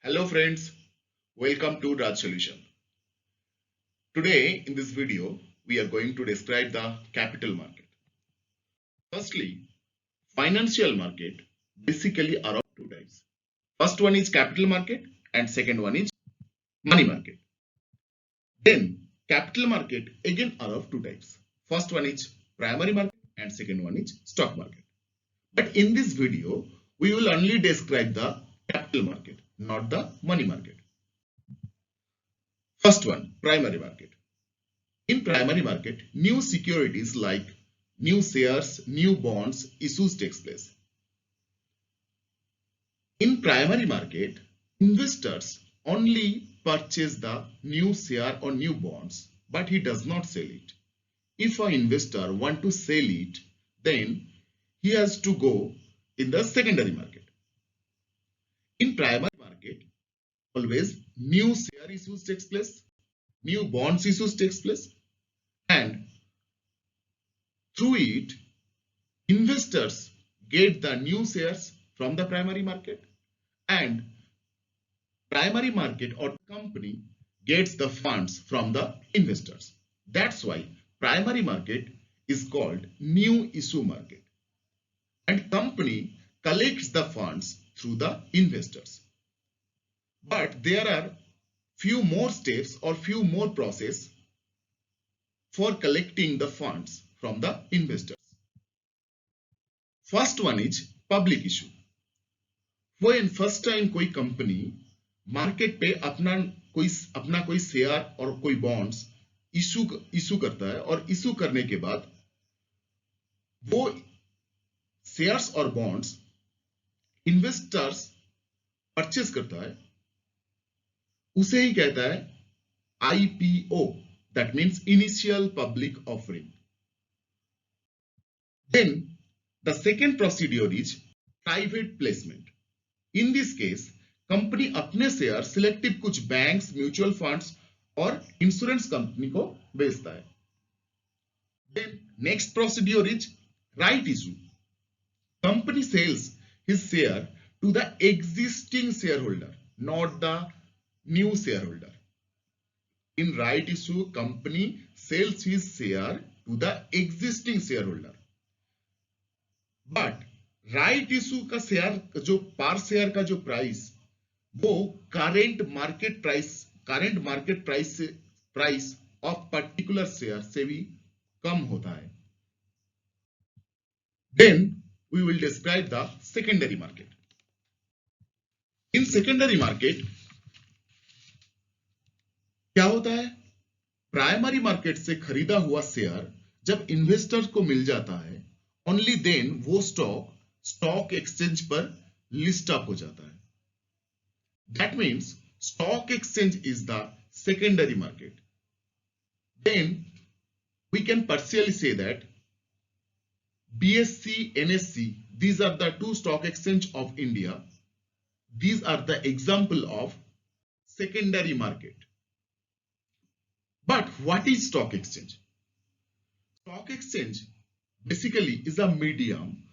Hello friends, welcome to Raj Solution. Today in this video, we are going to describe the capital market. Firstly, financial market basically are of two types. First one is capital market and second one is money market. Then capital market again are of two types. First one is primary market and second one is stock market. But in this video, we will only describe the capital market, not the money market. First one, primary market. In primary market, new securities like new shares, new bonds issues takes place. In primary market, investors only purchase the new share or new bonds, but he does not sell it. If an investor want to sell it, then he has to go in the secondary market. In primary market, always new share issues takes place, new bonds issues takes place, and through it, investors get the new shares from the primary market and primary market or company gets the funds from the investors. That's why primary market is called new issue market and company collects the funds through the investors. But there are few more steps or few more process for collecting the funds from the investors. First one is public issue. when first time कोई company market पे अपना कोई share और कोई bonds issue करता है और issue करने के बाद वो शेयर्स और बॉन्ड्स इन्वेस्टर्स परचेज करता है, उसे ही कहता है IPO, that means initial public offering. Then the second procedure is private placement. In this case, company अपने शेयर सिलेक्टिव कुछ बैंक्स, म्यूचुअल फंड्स और इंश्योरेंस कंपनी को बेचता है. Then next procedure is right issue. Company sells his share to the existing shareholder, not the new shareholder. In right issue, company sells his share to the existing shareholder. But right issue का share जो par share का जो price वो current market price of particular share से भी कम होता है. Then we will describe the secondary market. In secondary market क्या होता है? प्राइमरी मार्केट से खरीदा हुआ शेयर जब इन्वेस्टर को मिल जाता है, ओनली देन वो स्टॉक एक्सचेंज पर लिस्ट अप हो जाता है. That means stock exchange is the secondary market. Then we can partially say that BSE, NSE, these are the two stock exchange of India. These are the example of secondary market. But what is stock exchange? Stock exchange basically is a medium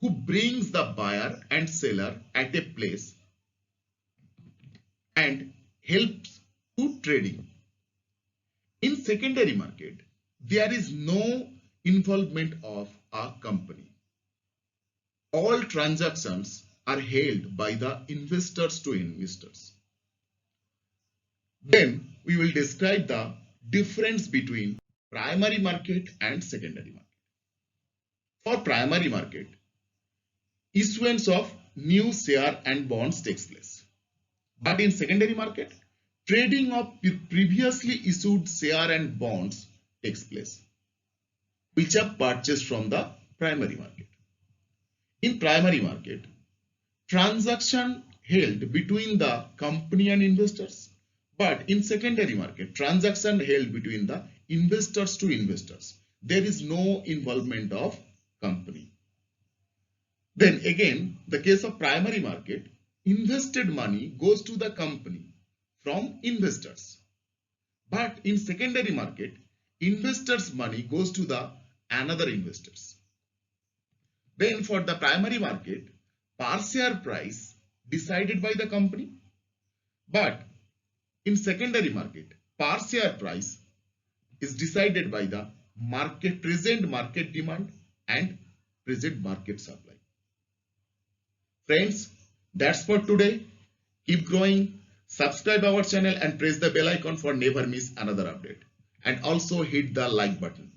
who brings the buyer and seller at a place and helps to trading. In secondary market, there is no involvement of a company. All transactions are held by the investors to investors. Then we will describe the difference between primary market and secondary market. For primary market, issuance of new share and bonds takes place. But in secondary market, trading of previously issued share and bonds takes place, which are purchased from the primary market. In primary market, transaction held between the company and investors. But in secondary market, transaction held between the investors to investors. There is no involvement of company. Then again, the case of primary market, invested money goes to the company from investors. But in secondary market, investors' money goes to the another investors. Then for the primary market, per share price decided by the company But in secondary market, per share price is decided by the present market demand and present market supply. Friends, that's for today. Keep growing, subscribe our channel and press the bell icon for never miss another update. And also hit the like button.